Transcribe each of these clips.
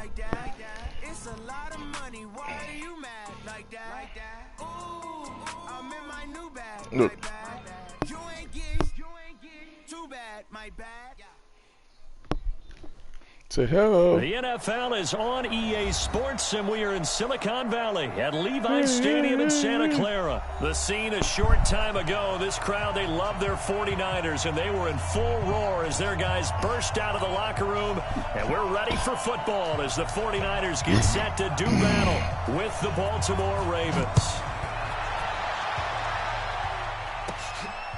like that. It's a lot of money. Why are you mad like that? Ooh, I'm in my new bag. My bad. You ain't get too bad. My bad. Say hello. The NFL is on EA Sports, and we are in Silicon Valley at Levi's Stadium in Santa Clara. The scene a short time ago. This crowd, they love their 49ers, and they were in full roar as their guys burst out of the locker room. And we're ready for football as the 49ers get set to do battle with the Baltimore Ravens.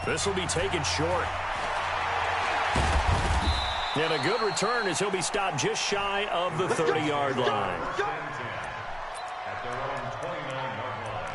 This will be taken short. And a good return as he'll be stopped just shy of the 30-yard line. At their own 29-yard line.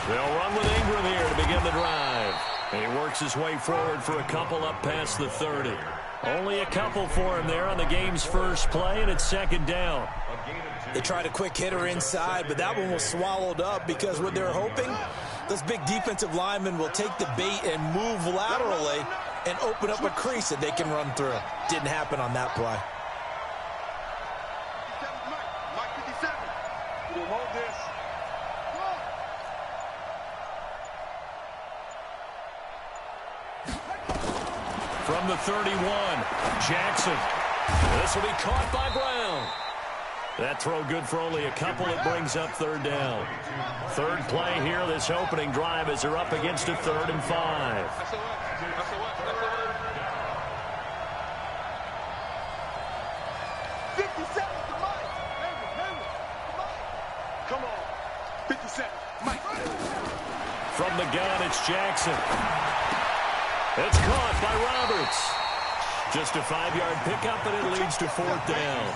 They'll run with Ingram here to begin the drive. And he works his way forward for a couple up past the 30. Only a couple for him there on the game's first play, and it's second down. They tried a quick hitter inside, but that one was swallowed up because what they're hoping, those big defensive linemen will take the bait and move laterally and open up a crease that they can run through. Didn't happen on that play. From the 31, Jackson. This will be caught by Brown. That throw good for only a couple. It brings up third down. Third play here, this opening drive as they're up against a 3rd and 5. From the gun, it's Jackson. It's caught by Roberts. Just a 5-yard pickup, and it leads to 4th down.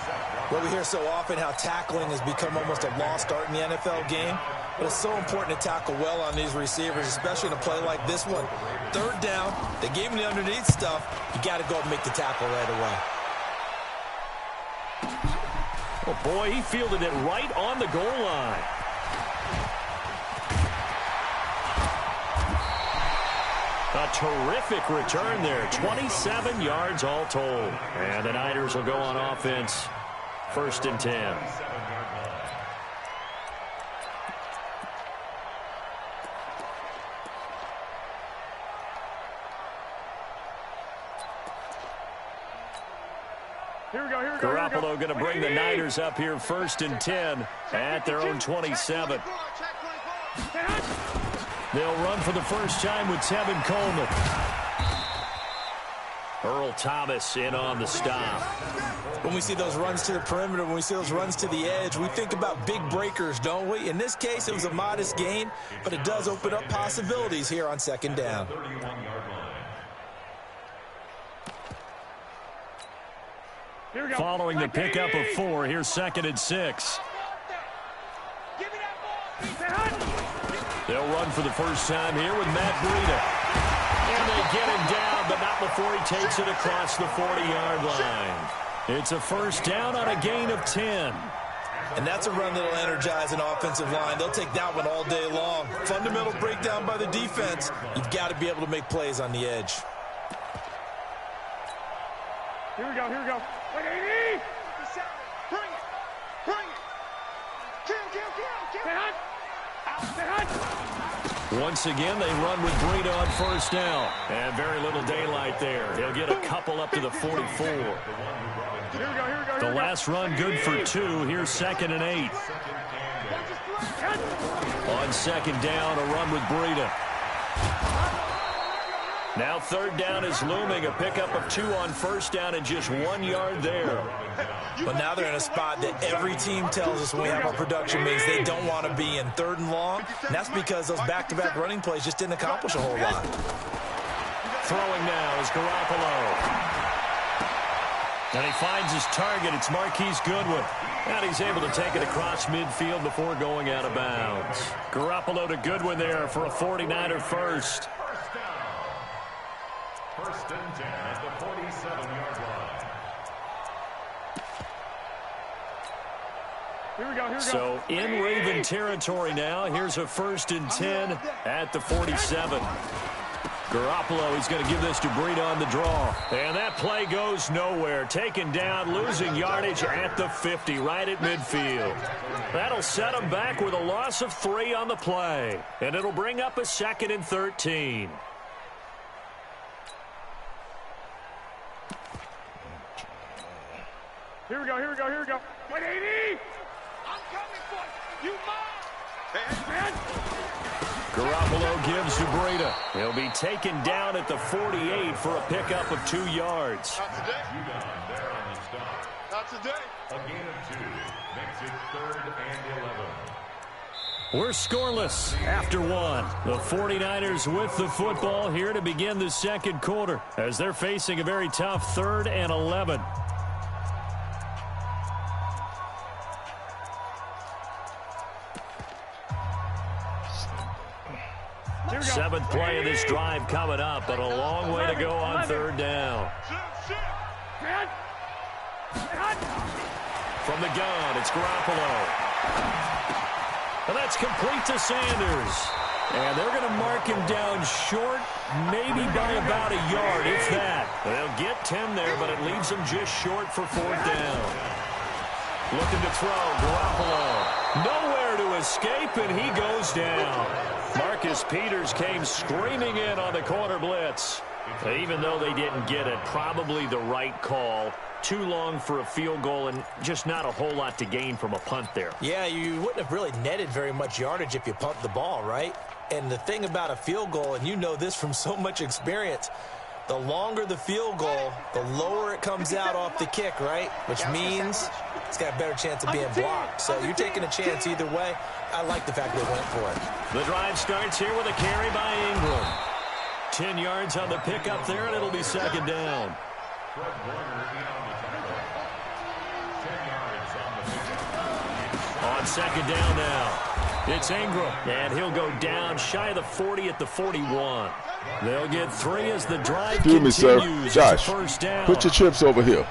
Well, we hear so often how tackling has become almost a lost art in the NFL game. But it's so important to tackle well on these receivers, especially in a play like this one. 3rd down, they gave him the underneath stuff. You got to go and make the tackle right away. Oh, boy, he fielded it right on the goal line. A terrific return there. 27 yards all told. And the Niners will go on offense. 1st and 10. Garoppolo going to bring the Niners up here 1st and 10 at their own 27. They'll run for the first time with Tevin Coleman. Earl Thomas in on the stop. When we see those runs to the perimeter, when we see those runs to the edge, we think about big breakers, don't we? In this case, it was a modest gain, but it does open up possibilities here on 2nd down. Following the pickup of 4, here's 2nd and 6. They'll run for the first time here with Matt Breida. And they get him down, but not before he takes it across the 40-yard line. It's a 1st down on a gain of 10. And that's a run that'll energize an offensive line. They'll take that one all day long. Fundamental breakdown by the defense. You've got to be able to make plays on the edge. Here we go. Wait, AD! Bring it! Kill! Once again, they run with Breida on 1st down. And very little daylight there. He'll get a couple up to the 44. The last run good for 2. Here's 2nd and 8. On 2nd down, a run with Breida. Now 3rd down is looming. A pickup of 2 on 1st down and just 1 yard there. But now they're in a spot that every team tells us when we have our production meetings they don't want to be in, 3rd and long. And that's because those back-to-back running plays just didn't accomplish a whole lot. Throwing now is Garoppolo. And he finds his target. It's Marquise Goodwin. And he's able to take it across midfield before going out of bounds. Garoppolo to Goodwin there for a 49er first. First and 10 at the 47-yard line. Here we go, here we go. So in Raven territory now. Here's a first and 10 at the 47. Garoppolo, he's going to give this to Breida on the draw. And that play goes nowhere. Taken down, losing yardage at the 50, right at midfield. That'll set him back with a loss of 3 on the play. And it'll bring up a 2nd and 13. Here we go, here we go, here we go. Wait, 80! I'm coming for you. You mom! Man! Garoppolo gives to Breida. He'll be taken down at the 48 for a pickup of 2 yards. Not today. There on the stop. Not today. A gain of 2 makes it 3rd and 11. We're scoreless after 1. The 49ers with the football here to begin the second quarter as they're facing a very tough 3rd and 11. Seventh play of this drive coming up, but a long way to go on 3rd down. From the gun, it's Garoppolo. And that's complete to Sanders. And they're going to mark him down short, maybe by about a yard, if that. They'll get 10 there, but it leaves them just short for 4th down. Looking to throw, Garoppolo. Nowhere to escape, and he goes down. Marcus Peters came screaming in on the corner blitz. Even though they didn't get it, probably the right call. Too long for a field goal and just not a whole lot to gain from a punt there. Yeah, you wouldn't have really netted very much yardage if you pumped the ball, right? And the thing about a field goal, and you know this from so much experience, the longer the field goal, the lower it comes out off the kick, right? Which means it's got a better chance of being blocked. So you're taking a chance either way. I like the fact they went for it. The drive starts here with a carry by Ingram. 10 yards on the pickup there, and it'll be 2nd down. Fred Warner in on the tackle. 10 yards on the pickup. On 2nd down now, it's Ingram, and he'll go down shy of the 40 at the 41. They'll get 3 as the drive continues. Excuse me, sir. Josh, first down. put your chips over here.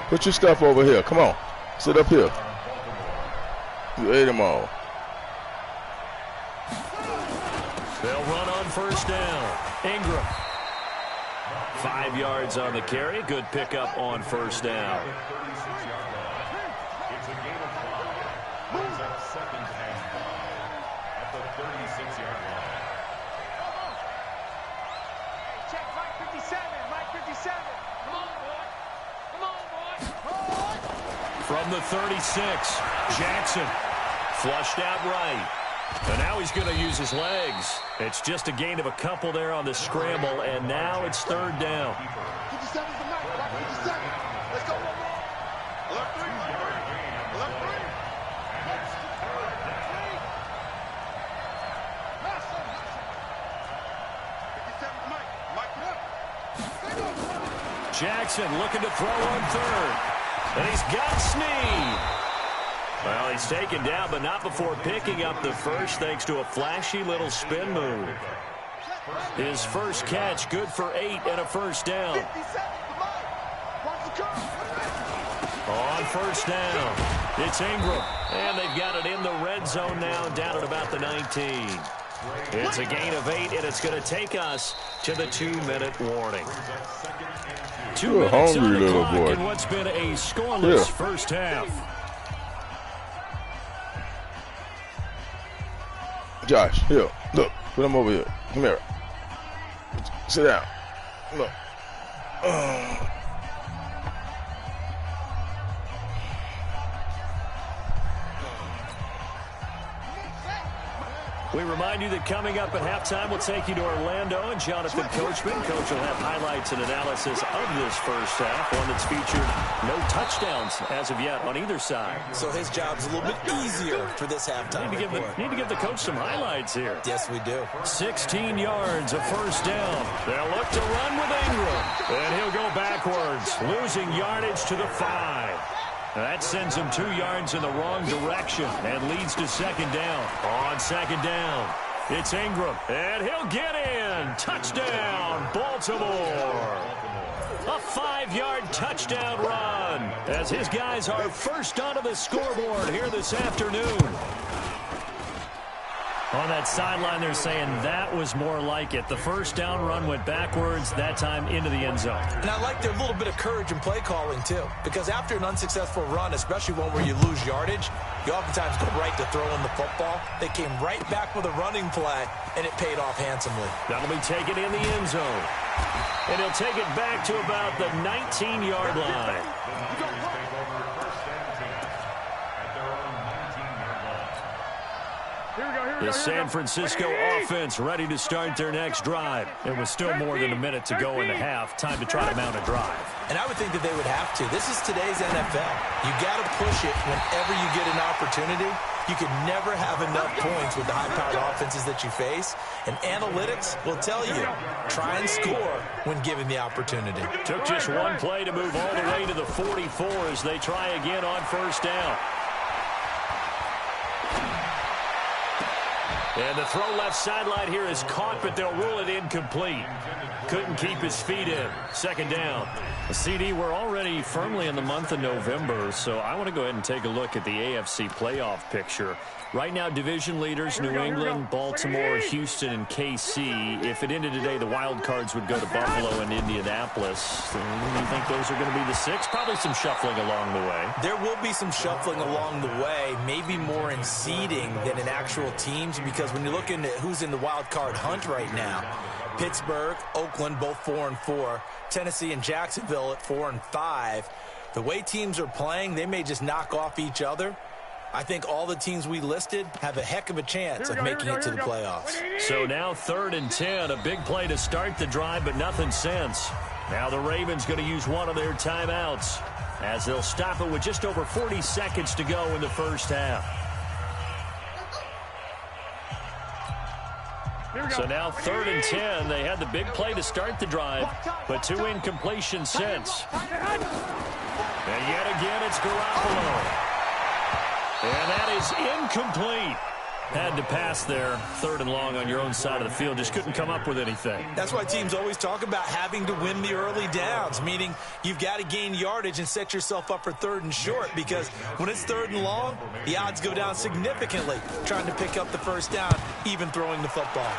Put your stuff over here. Come on. Sit up here. You ate them all. They'll run on first down. Ingram. 5 yards on the carry. Good pickup on first down. It's a gain of 5. Brings up 2nd and 5 at the 36-yard line. Check Mike 57, Mike 57. Come on, boy. Come on, boy. From the 36, Jackson flushed out right. And now he's going to use his legs. It's just a gain of a couple there on the scramble, and now it's 3rd down. 57's the Mike, right? 57. Let's go, one more. Left 3. Left 3. 57's Mike. Jackson looking to throw on 3rd. And he's got Snead. Well, he's taken down, but not before picking up the first, thanks to a flashy little spin move. His first catch, good for 8 and a first down. On first down, it's Ingram. And they've got it in the red zone now, down at about the 19. It's a gain of 8, and it's going to take us to the 2-minute warning. 2 minutes on the clock in what's been a scoreless first half. Josh, here, look, put him over here. Come here. Sit down. Look. We remind you that coming up at halftime, we'll take you to Orlando and Jonathan Coachman. Coach will have highlights and analysis of this first half, one that's featured no touchdowns as of yet on either side. So his job's a little bit easier for this halftime report. Need to give the coach some highlights here. Yes, we do. 16 yards, a first down. They'll look to run with Ingram. And he'll go backwards, losing yardage to the 5. That sends him 2 yards in the wrong direction and leads to 2nd down. On 2nd down, It's Ingram, and he'll get in. Touchdown, Baltimore. A 5-yard touchdown run as his guys are first onto the scoreboard here this afternoon. On that sideline, they're saying that was more like it. The first down run went backwards, that time into the end zone. And I like their little bit of courage in play calling, too. Because after an unsuccessful run, especially one where you lose yardage, you oftentimes go right to throwing the football. They came right back with a running play, and it paid off handsomely. That'll be taken in the end zone. And he'll take it back to about the 19-yard line. The San Francisco offense ready to start their next drive. It was still more than a minute to go in the half. Time to try to mount a drive. And I would think that they would have to. This is today's NFL. You got to push it whenever you get an opportunity. You can never have enough points with the high-powered offenses that you face. And analytics will tell you, try and score when given the opportunity. Took just one play to move all the way to the 44 as they try again on first down. And the throw left sideline here is caught, but they'll rule it incomplete. Couldn't keep his feet in. Second down. CD, we're already firmly in the month of November, so I want to go ahead and take a look at the AFC playoff picture. Right now, division leaders, New England, Baltimore, Houston, and KC. If it ended today, the wild cards would go to Buffalo and Indianapolis. Do you think those are going to be the 6? Probably some shuffling along the way. There will be some shuffling along the way, maybe more in seeding than in actual teams, because when you're looking at who's in the wild card hunt right now, Pittsburgh, Oakland, both 4-4. Tennessee and Jacksonville at 4-5. The way teams are playing, they may just knock off each other. I think all the teams we listed have a heck of a chance of making it to the playoffs. So now 3rd and 10, a big play to start the drive, but nothing since. Now the Ravens going to use one of their timeouts as they'll stop it with just over 40 seconds to go in the first half. So now 3rd and 10. They had the big play to start the drive, but 2 incompletions since. And yet again, it's Garoppolo. And that is incomplete. Had to pass there, 3rd and long on your own side of the field. Just couldn't come up with anything. That's why teams always talk about having to win the early downs, meaning you've got to gain yardage and set yourself up for 3rd and short, because when it's 3rd and long, the odds go down significantly trying to pick up the first down, even throwing the football.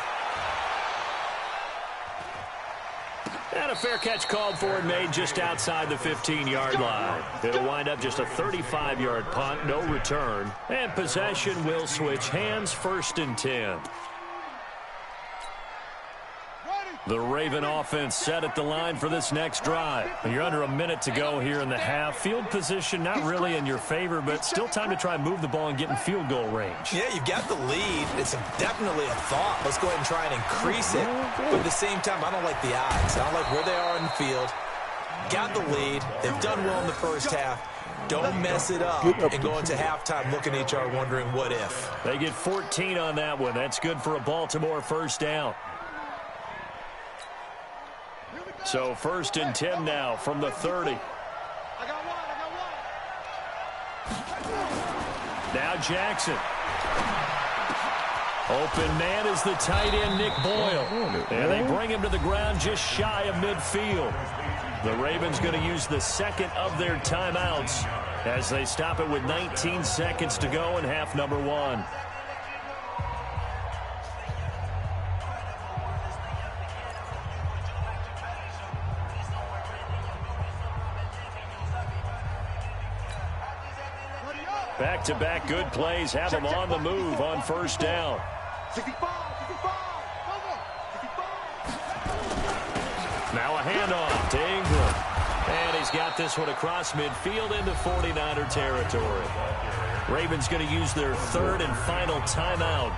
And a fair catch called for and made just outside the 15-yard line. It'll wind up just a 35-yard punt, no return. And possession will switch hands, 1st and 10. The Raven offense set at the line for this next drive. You're under a minute to go here in the half. Field position not really in your favor, but still time to try and move the ball and get in field goal range. Yeah, you've got the lead. It's definitely a thought. Let's go ahead and try and increase it. But at the same time, I don't like the odds. I don't like where they are in the field. Got the lead. They've done well in the first half. Don't mess it up and go into halftime looking at each other wondering what if. They get 14 on that one. That's good for a Baltimore first down. So 1st and 10 now from the 30. Now Jackson. Open man is the tight end, Nick Boyle. And they bring him to the ground just shy of midfield. The Ravens going to use the 2nd of their timeouts as they stop it with 19 seconds to go in half number 1. Back-to-back good plays have them on the move on first down. Now a handoff to Ingram. And he's got this one across midfield into 49er territory. Ravens going to use their 3rd and final timeout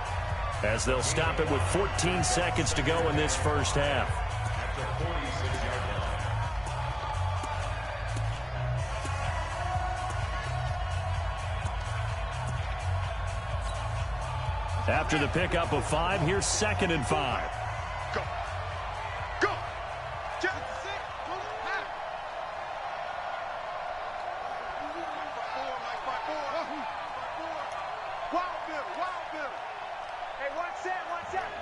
as they'll stop it with 14 seconds to go in this first half. After the pickup of 5, here's 2nd and 5. Go. Go. Wild Bill. Hey, watch that.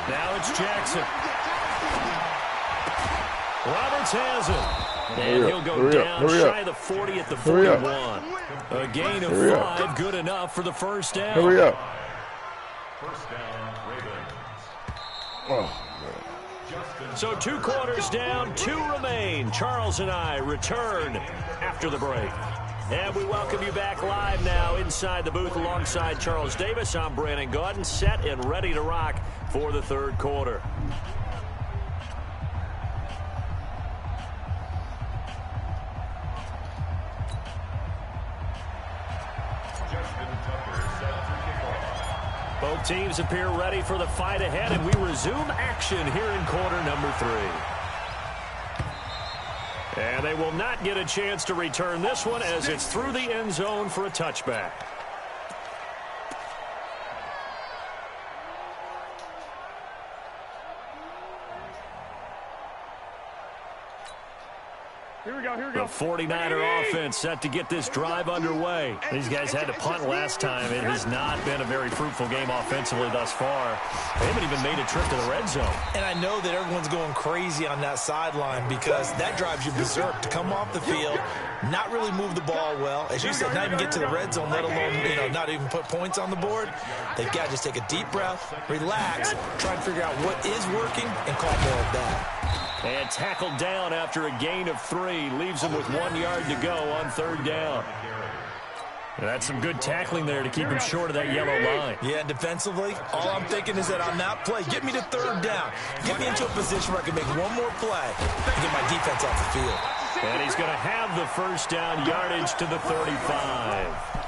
Now it's Jackson. Roberts has it. And he'll go down shy of the 40 at the 41. A gain of 5, good enough for the first down. Hurry up. First down, Ravens. Oh. So 2 quarters down, 2 remain. Charles and I return after the break. And we welcome you back live now inside the booth alongside Charles Davis. I'm Brandon Gaudin, set and ready to rock for the third quarter. Both teams appear ready for the fight ahead, and we resume action here in quarter number 3. And they will not get a chance to return this one as it's through the end zone for a touchback. Here we go. The 49er offense set to get this drive underway. These guys had to punt last time. It has not been a very fruitful game offensively thus far. They haven't even made a trip to the red zone. And I know that everyone's going crazy on that sideline because that drives you berserk to come off the field, not really move the ball well. As you said, not even get to the red zone, let alone, not even put points on the board. They've got to just take a deep breath, relax, try to figure out what is working, and call more of that. And tackled down after a gain of 3. Leaves him with 1 yard to go on third down. And that's some good tackling there to keep him short of that yellow line. Yeah, and defensively, all I'm thinking is that on that play, get me to third down. Get me into a position where I can make one more play and get my defense off the field. And he's going to have the first down, yardage to the 35.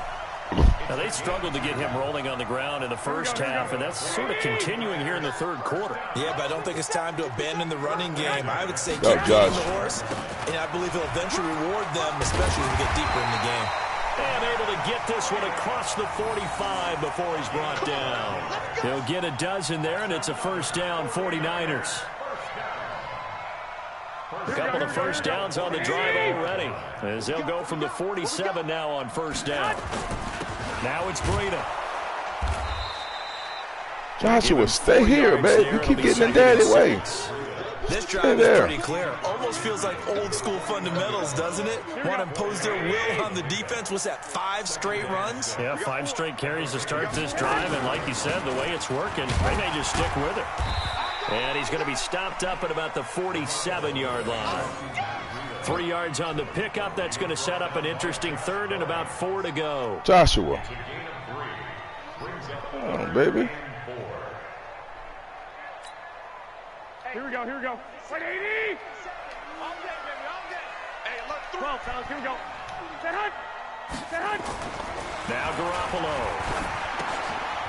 Now, they struggled to get him rolling on the ground in the first half, and that's sort of continuing here in the third quarter. Yeah, but I don't think it's time to abandon the running game. I would say keep feeding the horse, and I believe he'll eventually reward them, especially as we get deeper in the game. And able to get this one across the 45 before he's brought down. He'll get a dozen there, and it's a first down, 49ers. A couple of first downs on the drive already, as they'll go from the 47 now on first down. Now it's Breida. Joshua, stay here, man. You keep getting in daddy way. This drive is pretty clear. Almost feels like old school fundamentals, doesn't it? Want to impose their will on the defense. What's that, 5 straight runs? Yeah, 5 straight carries to start this drive, and like you said, the way it's working, they may just stick with it. And he's going to be stopped up at about the 47-yard line. 3 yards on the pickup. That's going to set up an interesting third and about 4 to go. Joshua. Oh, baby. Here we go. Wait, 80. All day, baby, all day. Hey, look, 12, fellas, here we go. Set hunt. Now Garoppolo.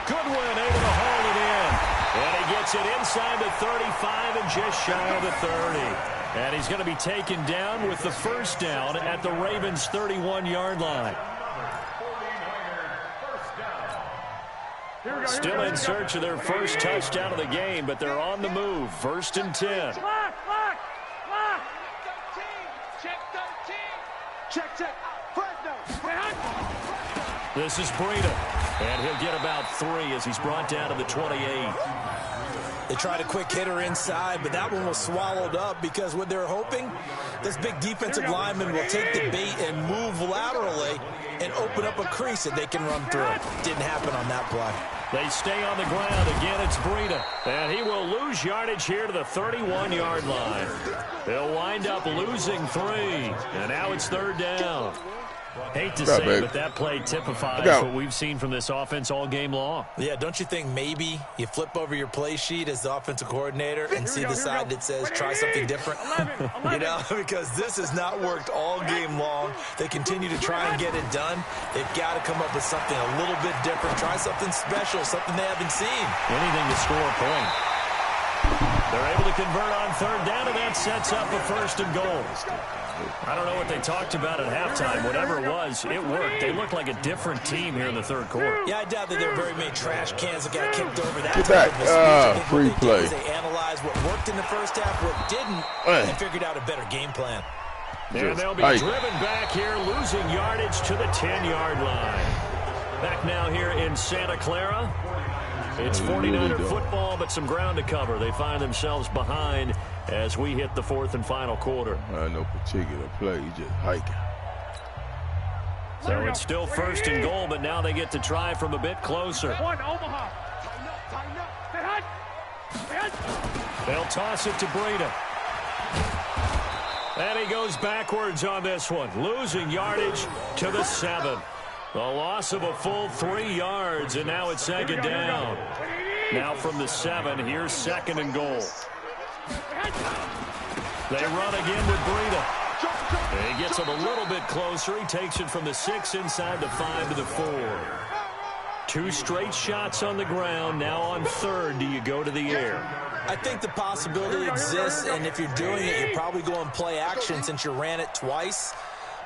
Goodwin able to haul it in. And he gets it inside the 35 and just shy of the 30. And he's going to be taken down with the first down at the Ravens' 31-yard line. Still in search of their first touchdown of the game, but they're on the move. First and 10. Lock. Check 13. Check. Fresno. This is Breida. And he'll get about 3 as he's brought down to the 28. They tried a quick hitter inside, but that one was swallowed up because what they're hoping, this big defensive lineman will take the bait and move laterally and open up a crease that they can run through. Didn't happen on that play. They stay on the ground. Again, it's Breida. And he will lose yardage here to the 31-yard line. They'll wind up losing 3. And now it's third down. Hate to say it, but that play typifies what we've seen from this offense all game long. Yeah, don't you think maybe you flip over your play sheet as the offensive coordinator and see the side that says try something different? 11. Because this has not worked all game long. They continue to try and get it done. They've got to come up with something a little bit different. Try something special, something they haven't seen. Anything to score a point. They're able to convert on third down, and that sets up a first and goal. I don't know what they talked about at halftime. Whatever it was, it worked. They look like a different team here in the third quarter. Yeah, I doubt that there are very many trash cans that got kicked over that. Get back. Free play. They analyzed what worked in the first half, what didn't, and figured out a better game plan. And they'll be driven back here, losing yardage to the 10-yard line. Back now here in Santa Clara. It's 49er football, but some ground to cover. They find themselves behind as we hit the fourth and final quarter. No particular play. He's just hiking. So it's still first and goal, but now they get to try from a bit closer. One, Omaha. They'll toss it to Breida. And he goes backwards on this one, losing yardage to the 7. A loss of a full 3 yards, and now it's second down. Now from the 7, here's second and goal. They run again with Breida. He gets it a little bit closer. He takes it from the 6 inside the 5 to the 4. 2 straight shots on the ground. Now on third, do you go to the air? I think the possibility exists, and if you're doing it, you're probably going play action since you ran it twice.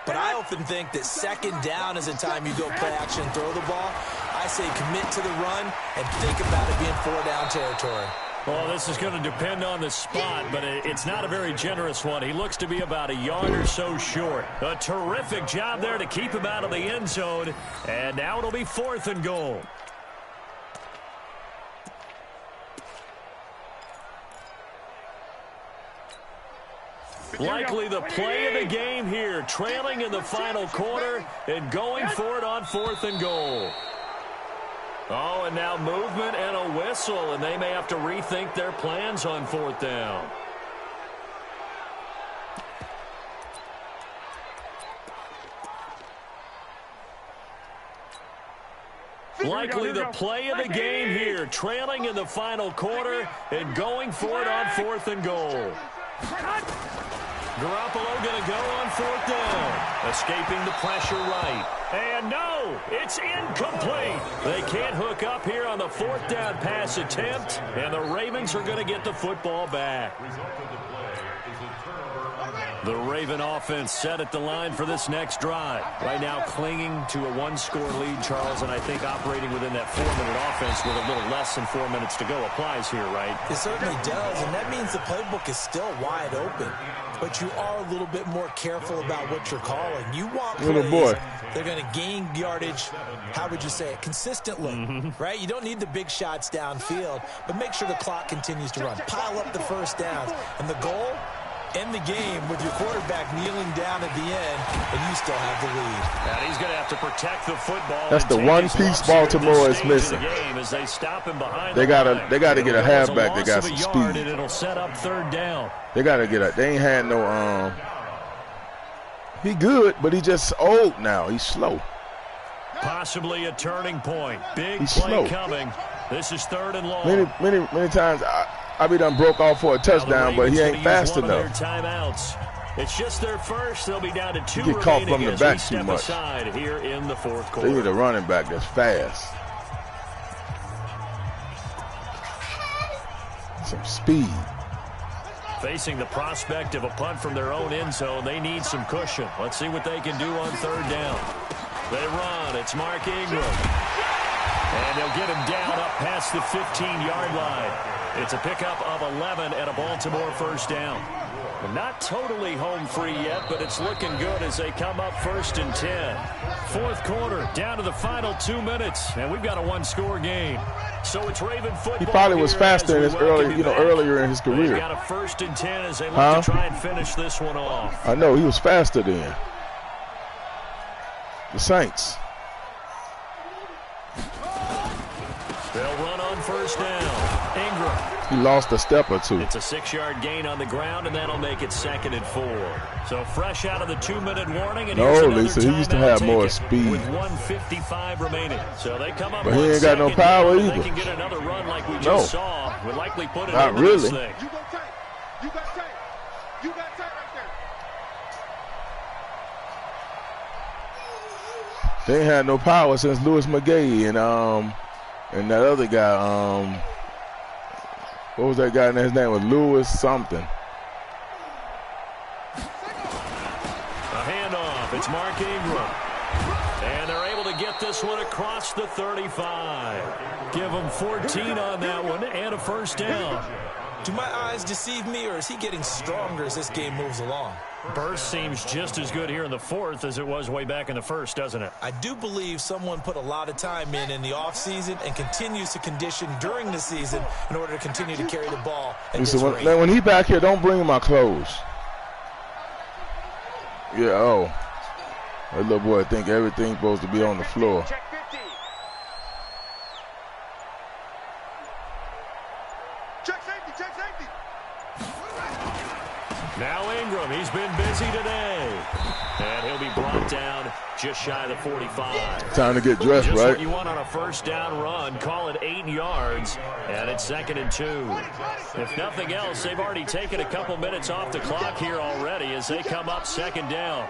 But I often think that second down is the time you go play action and throw the ball. I say commit to the run and think about it being 4-down territory. Well, this is going to depend on the spot, but it's not a very generous one. He looks to be about a yard or so short. A terrific job there to keep him out of the end zone. And now it'll be fourth and goal. Likely the play of the game here, trailing in the final quarter and going for it on fourth and goal. Oh, and now movement and a whistle, and they may have to rethink their plans on fourth down. Likely the play of the game here, trailing in the final quarter and going for it on fourth and goal. Garoppolo going to go on fourth down, escaping the pressure right. And no, it's incomplete. They can't hook up here on the fourth down pass attempt, and the Ravens are going to get the football back. The Raven offense set at the line for this next drive. Right now clinging to a 1-score lead, Charles, and I think operating within that 4-minute offense with a little less than 4 minutes to go applies here, right? It certainly does, and that means the playbook is still wide open. But you are a little bit more careful about what you're calling. You want plays they're going to gain yardage, how would you say it, consistently, right? You don't need the big shots downfield, but make sure the clock continues to run. Pile up the first downs. And the goal, end the game with your quarterback kneeling down at the end, and you still have the lead. And he's going to have to protect the football. That's the one piece Baltimore is missing. As they stop him behind they got to get a halfback that got some speed. And it'll set up third down. They got to get a. They ain't had no. He good, but he just old now. He's slow. Possibly a turning point. Big He's play slow. Coming. This is third and long. Many times I be done broke off for a touchdown, but he ain't fast enough. Timeouts. It's just their first. They'll be down to 2 He get caught remaining from the as back we step too much. aside here in the fourth quarter. They need a running back that's fast. Some speed. Facing the prospect of a punt from their own end zone, they need some cushion. Let's see what they can do on third down. They run. It's Mark Ingram. And they'll get him down up past the 15-yard line. It's a pickup of 11 and a Baltimore first down. Not totally home free yet, but it's looking good as they come up first and 10. Fourth quarter, down to the final 2 minutes, and we've got a 1-score game. So it's Raven football. He probably was faster in his earlier in his career. They've got a first and 10 as they look to try and finish this one off. I know he was faster then. The Saints. They'll run on first down. Ingram. He lost a step or two. It's a 6-yard gain on the ground, and that'll make it second and 4. So fresh out of the 2-minute warning. And no, Lisa, he used to have more speed. With 1:55 remaining. So they come up. But he ain't got no power either. They can get another run like we just saw. Would likely put it not into really. This thing. You got tight. You got tight. You got tight right there. They ain't had no power since Louis McGay and that other guy, what was that guy? His name was Louis something. A handoff. It's Mark Ingram. And they're able to get this one across the 35. Give him 14 on that one and a first down. Do my eyes deceive me, or is he getting stronger as this game moves along? Burst seems just as good here in the fourth as it was way back in the first, doesn't it? I do believe someone put a lot of time in the offseason and continues to condition during the season in order to continue to carry the ball at this rate. When he back here, don't bring him my clothes. Yeah, oh. That little boy think everything's supposed to be on the floor. Check 50. Check safety, check safety. Now Ingram, he's been busy today. And he'll be brought down just shy of the 45. Time to get dressed, just right? what you want on a first down run. Call it 8 yards, and it's 2nd and 2. If nothing else, they've already taken a couple minutes off the clock here already as they come up 2nd down.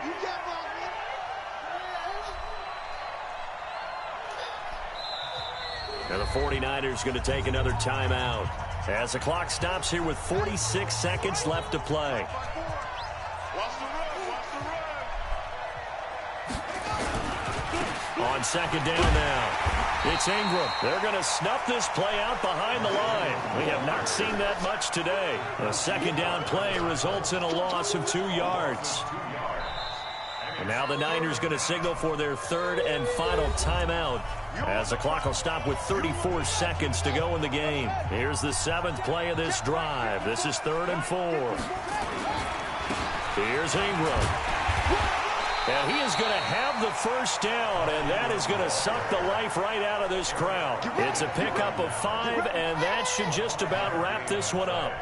And the 49ers going to take another timeout as the clock stops here with 46 seconds left to play. On 2nd down now, it's Ingram. They're going to snuff this play out behind the line. We have not seen that much today. A 2nd down play results in a loss of 2 yards. And now the Niners going to signal for their 3rd and final timeout as the clock will stop with 34 seconds to go in the game. Here's the 7th play of this drive. This is 3rd and 4. Here's Ingram. And he is going to have the first down, and that is going to suck the life right out of this crowd. It's a pickup of 5, and that should just about wrap this one up.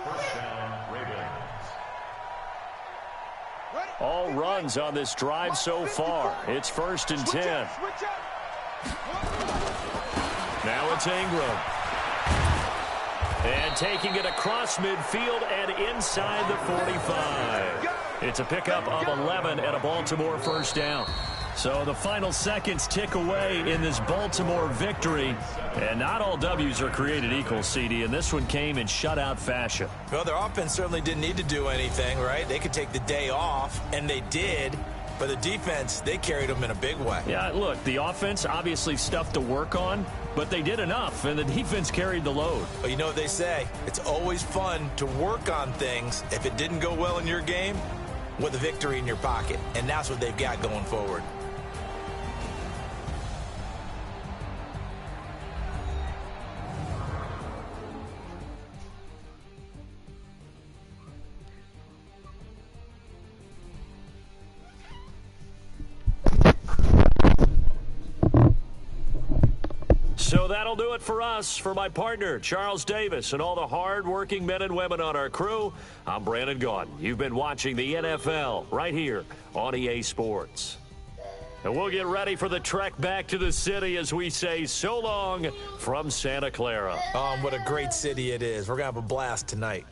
First down, Ravens. All runs on this drive so far. It's 1st and 10. Now it's Ingram. And taking it across midfield and inside the 45. It's a pickup of 11 and a Baltimore first down. So the final seconds tick away in this Baltimore victory. And not all W's are created equal, CD, and this one came in shutout fashion. Well, their offense certainly didn't need to do anything, right? They could take the day off, and they did. But the defense, they carried them in a big way. Yeah, look, the offense, obviously stuff to work on, but they did enough, and the defense carried the load. Well, you know what they say. It's always fun to work on things if it didn't go well in your game with a victory in your pocket. And that's what they've got going forward. So that'll do it for us. For my partner, Charles Davis, and all the hard-working men and women on our crew, I'm Brandon Gaudin. You've been watching the NFL right here on EA Sports. And we'll get ready for the trek back to the city as we say so long from Santa Clara. What a great city it is. We're going to have a blast tonight.